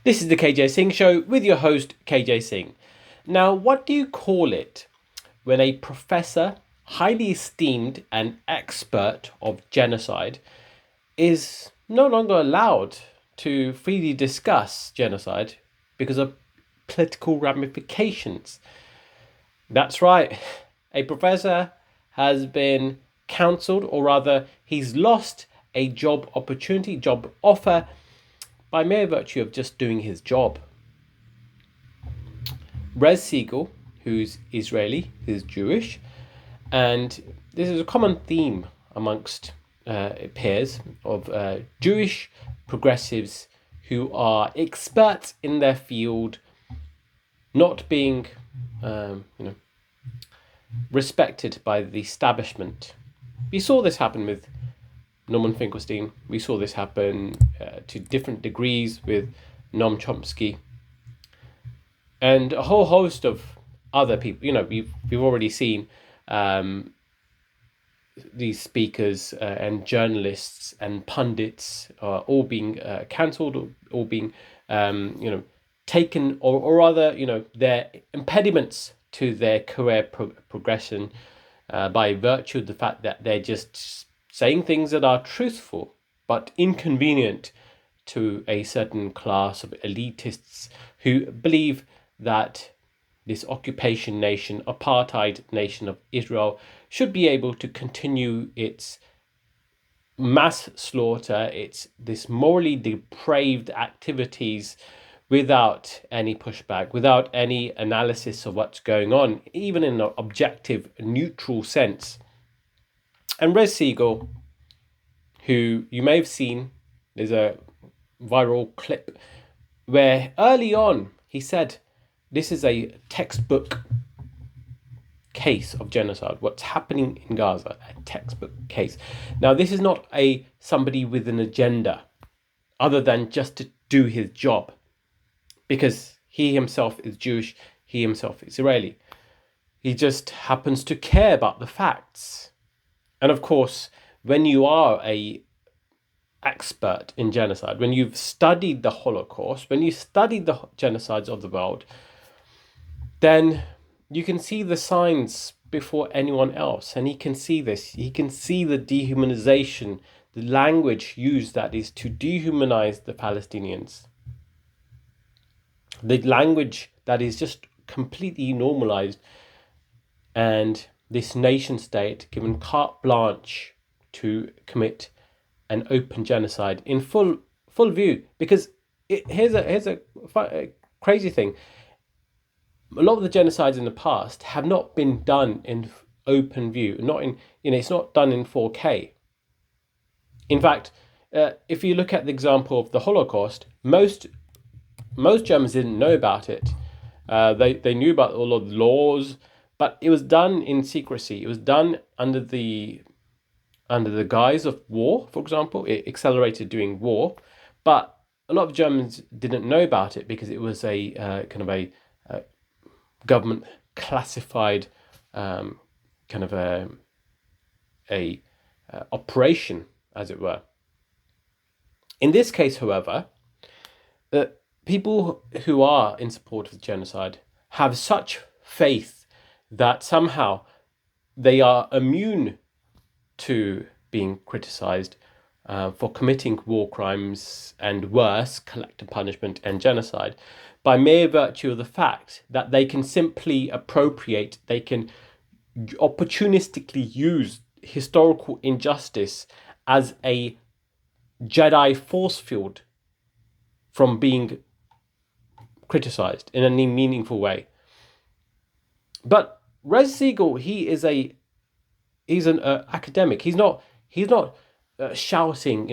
This is the KJ Singh Show with your host, KJ Singh. Now, what do you call it when a professor, highly esteemed and expert of genocide, is no longer allowed to freely discuss genocide because of political ramifications? That's right, a professor has been cancelled, or rather, he's lost a job opportunity, job offer, by mere virtue of just doing his job. Raz Segal, who's Israeli, is Jewish, and this is a common theme amongst peers of Jewish progressives who are experts in their field, not being, respected by the establishment. We saw this happen with Norman Finkelstein. We saw this happen to different degrees with Noam Chomsky, and a whole host of other people. We've already seen these speakers and journalists and pundits all being cancelled, all being taken, or rather, their impediments to their career progression by virtue of the fact that they're just saying things that are truthful but inconvenient to a certain class of elitists who believe that this occupation nation, apartheid nation of Israel, should be able to continue its mass slaughter, its this morally depraved activities without any pushback, without any analysis of what's going on, even in an objective, neutral sense. And Raz Segal, who you may have seen, there's a viral clip where early on he said, this is a textbook case of genocide. What's happening in Gaza, a textbook case. Now, this is not somebody with an agenda other than just to do his job, because he himself is Jewish, he himself is Israeli. He just happens to care about the facts. And of course, when you are a expert in genocide, when you've studied the Holocaust, when you studied the genocides of the world, then you can see the signs before anyone else. And he can see this. He can see the dehumanization, the language used that is to dehumanize the Palestinians. The language that is just completely normalized, and this nation state given carte blanche to commit an open genocide in full view. Because here's a crazy thing. A lot of the genocides in the past have not been done in open view, not in, it's not done in 4K. In fact, if you look at the example of the Holocaust, most Germans didn't know about it. They knew about all of the laws, but it was done in secrecy. It was done under the guise of war, for example. It accelerated during war, but a lot of Germans didn't know about it because it was a kind of a government classified kind of a operation, as it were. In this case, however, people who are in support of genocide have such faith that somehow they are immune to being criticized for committing war crimes and worse, collective punishment and genocide, by mere virtue of the fact that they can simply appropriate, they can opportunistically use historical injustice as a Jedi force field from being criticized in any meaningful way. But Raz Segal, he's an academic. He's not shouting,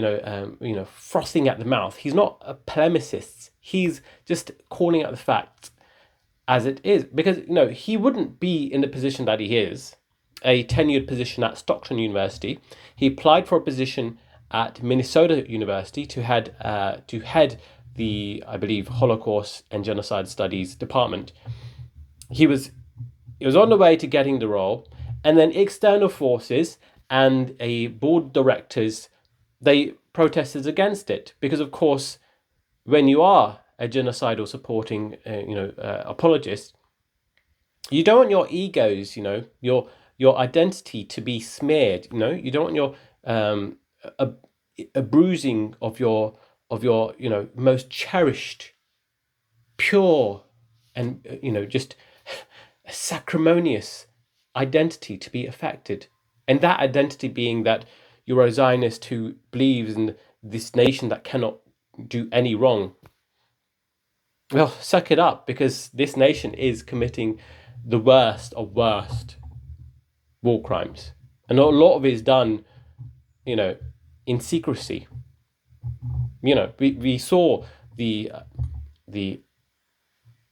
frothing at the mouth. He's not a polemicist. He's just calling out the facts as it is, because he wouldn't be in the position that he is, a tenured position at Stockton University. He applied for a position at Minnesota University to head the, I believe, Holocaust and Genocide Studies department. He was on the way to getting the role, and then external forces and a board of directors, they protested against it, because of course, when you are a genocidal supporting, apologist, you don't want your egos, your identity to be smeared. You don't want your a, a bruising of your most cherished, pure, and just sacrimonious identity to be affected. And that identity being that you're a Zionist who believes in this nation that cannot do any wrong. Well, suck it up, because this nation is committing the worst of worst war crimes. And a lot of it is done, in secrecy. We saw the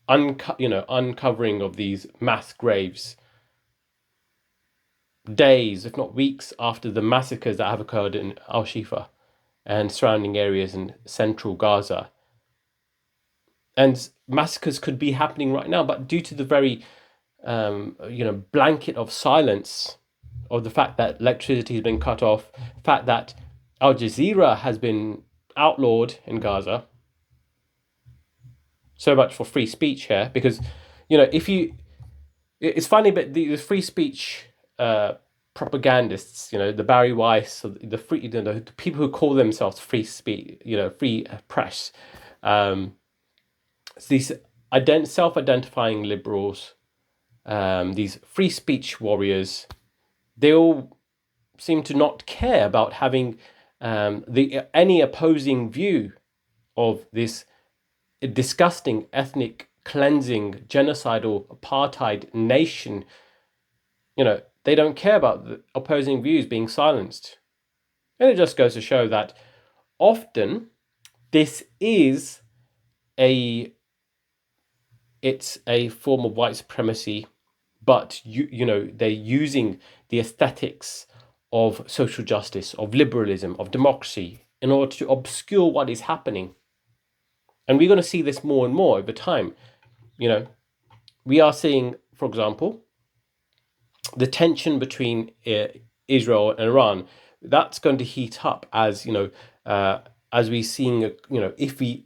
uncovering of these mass graves days, if not weeks, after the massacres that have occurred in Al Shifa and surrounding areas in central Gaza. And massacres could be happening right now, but due to the very blanket of silence, of the fact that electricity has been cut off, the fact that Al Jazeera has been outlawed in Gaza. So much for free speech here, because it's funny, but the free speech propagandists, the Barry Weiss, the people who call themselves free speech, free press, these self-identifying liberals, these free speech warriors, they all seem to not care about having any opposing view of this disgusting ethnic cleansing, genocidal, apartheid nation. They don't care about the opposing views being silenced. And it just goes to show that often this is it's a form of white supremacy, but they're using the aesthetics of social justice, of liberalism, of democracy, in order to obscure what is happening. And we're going to see this more and more over time. We are seeing, for example, the tension between Israel and Iran. That's going to heat up as we're seeing, if we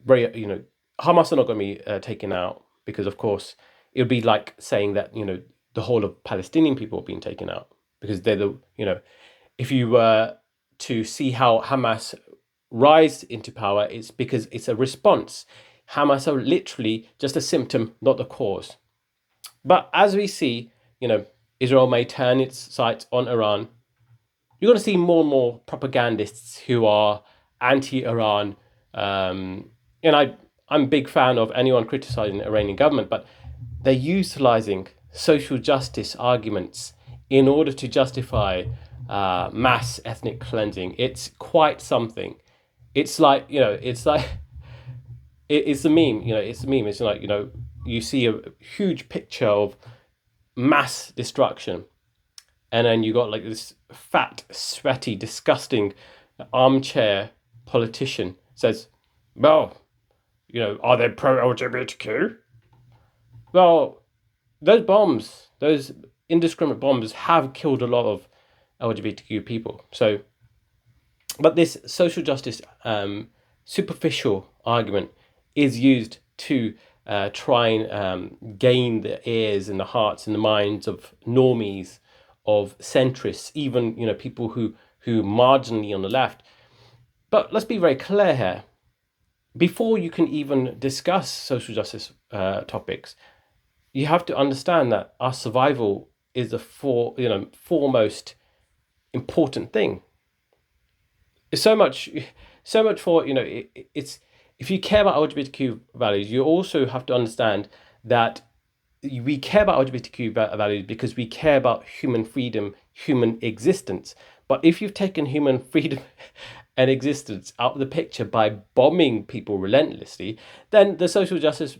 Hamas are not going to be taken out, because of course it would be like saying that the whole of Palestinian people are being taken out, because they're if you were to see how Hamas rise into power, it's because it's a response. Hamas are literally just a symptom, not the cause. But as we see, Israel may turn its sights on Iran. You're going to see more and more propagandists who are anti-Iran. I'm a big fan of anyone criticizing the Iranian government, but they're utilizing social justice arguments in order to justify mass ethnic cleansing. It's quite something. It's like, it's a meme, it's a meme. It's like, you see a huge picture of mass destruction, and then you got like this fat, sweaty, disgusting armchair politician says, well, are they pro-LGBTQ? Well, those indiscriminate bombs have killed a lot of LGBTQ people. So, but this social justice superficial argument is used to try and gain the ears and the hearts and the minds of normies, of centrists, even people who marginally on the left. But let's be very clear here. Before you can even discuss social justice topics, you have to understand that our survival is the foremost important thing. It's so much for it's, if you care about LGBTQ values, you also have to understand that we care about LGBTQ values because we care about human freedom, human existence. But if you've taken human freedom and existence out of the picture by bombing people relentlessly, then the social justice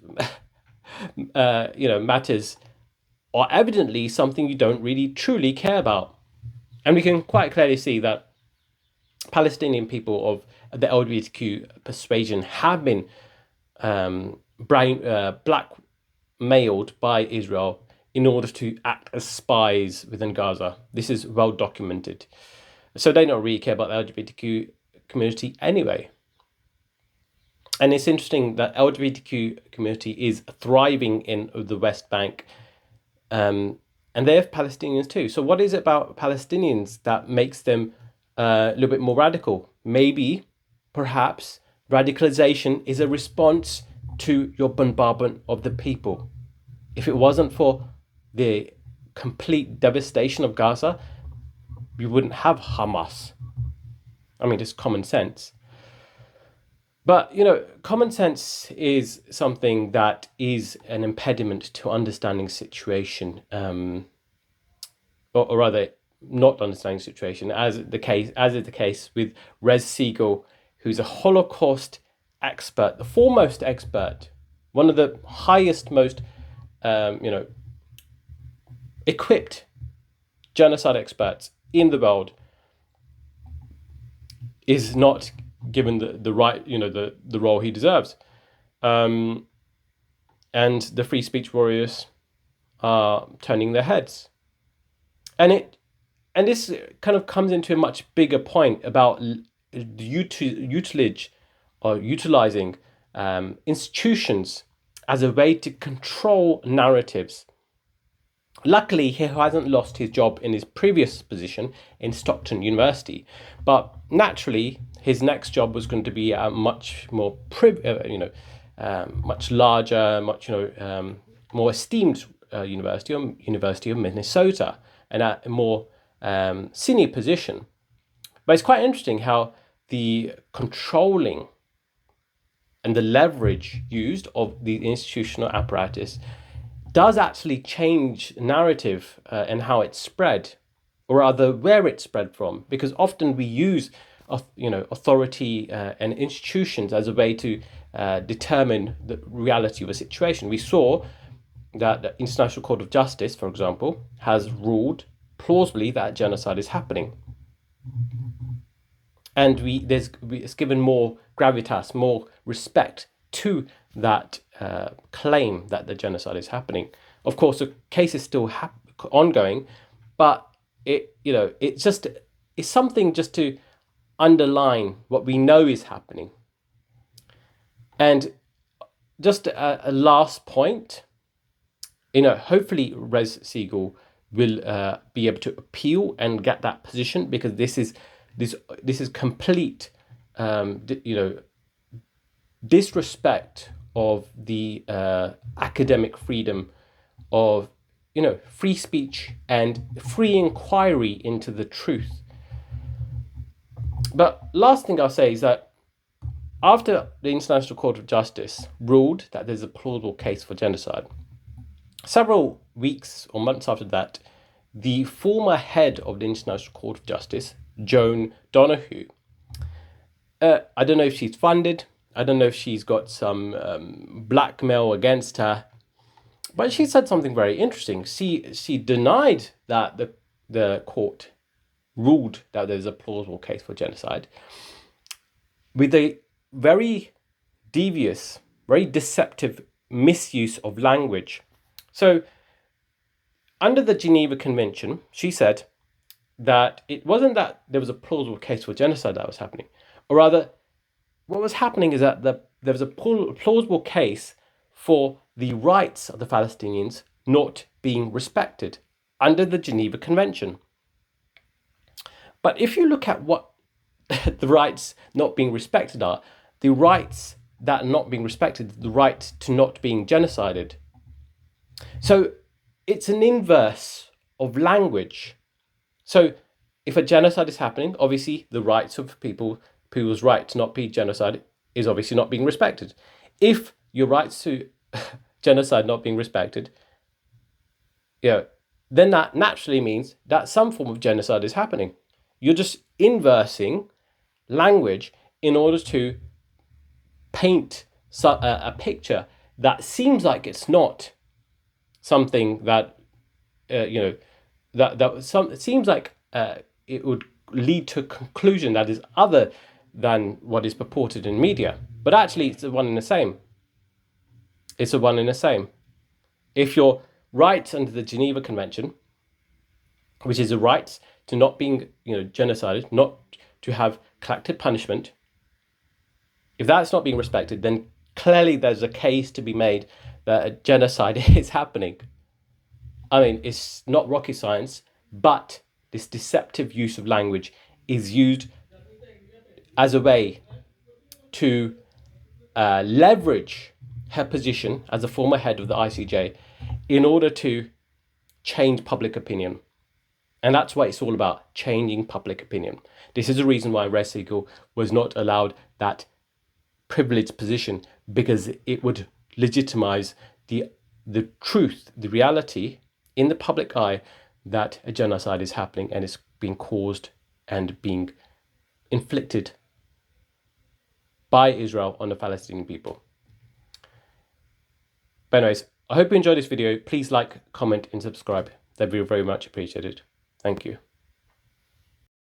matters are evidently something you don't really truly care about. And we can quite clearly see that Palestinian people of the LGBTQ persuasion have been blackmailed by Israel in order to act as spies within Gaza. This is well documented. So they don't really care about the LGBTQ community anyway. And it's interesting that LGBTQ community is thriving in the West Bank, and they have Palestinians too. So what is it about Palestinians that makes them a little bit more radical? Maybe, perhaps, radicalization is a response to your bombardment of the people. If it wasn't for the complete devastation of Gaza, we wouldn't have Hamas. I mean, it's common sense. But, common sense is something that is an impediment to understanding situation, or rather, not understanding situation, as is the case with Raz Segal, who's a Holocaust expert, the foremost expert, one of the highest, most, equipped genocide experts in the world, is not given the right, the role he deserves. And the free speech warriors are turning their heads. And this kind of comes into a much bigger point about utilizing institutions as a way to control narratives. Luckily, he hasn't lost his job in his previous position in Stockton University, but naturally, his next job was going to be a much more, much larger, much more esteemed University of Minnesota, and at a more senior position. But it's quite interesting how the controlling and the leverage used of the institutional apparatus does actually change narrative and how it's spread, or rather where it's spread from, because often we use authority and institutions as a way to determine the reality of a situation. We saw that the International Court of Justice, for example, has ruled plausibly that genocide is happening, and it's given more gravitas, more respect to that claim that the genocide is happening. Of course, the case is still ongoing, but it's something just to underline what we know is happening. And just a last point, hopefully Raz Segal will be able to appeal and get that position, because this is complete disrespect of the academic freedom of free speech and free inquiry into the truth. But last thing I'll say is that after the International Court of Justice ruled that there's a plausible case for genocide, several weeks or months after that, the former head of the International Court of Justice, Joan Donoghue, I don't know if she's funded, I don't know if she's got some blackmail against her, but she said something very interesting. She denied that the court ruled that there's a plausible case for genocide with a very devious, very deceptive misuse of language. So, under the Geneva Convention, she said that it wasn't that there was a plausible case for genocide that was happening, or rather, what was happening is that there was a plausible case for the rights of the Palestinians not being respected under the Geneva Convention. But if you look at what the rights not being respected are, the rights that are not being respected, the right to not being genocided. So it's an inverse of language. So if a genocide is happening, obviously the rights of people's right to not be genocided is obviously not being respected. If your rights to genocide not being respected, then that naturally means that some form of genocide is happening. You're just inversing language in order to paint a picture that seems like it's not something that it seems like it would lead to a conclusion that is other than what is purported in media. But actually, it's the one and the same. It's the one and the same. If your rights under the Geneva Convention, which is the right to not being genocided, not to have collective punishment, If that's not being respected, then clearly there's a case to be made that a genocide is happening. I mean, it's not rocket science, but this deceptive use of language is used as a way to leverage her position as a former head of the ICJ in order to change public opinion. And that's what it's all about, changing public opinion. This is the reason why Raz Segal was not allowed that privileged position, because it would legitimize the truth, the reality in the public eye that a genocide is happening and it's being caused and being inflicted by Israel on the Palestinian people. But anyways, I hope you enjoyed this video. Please like, comment, and subscribe. That'd be very much appreciated. Thank you.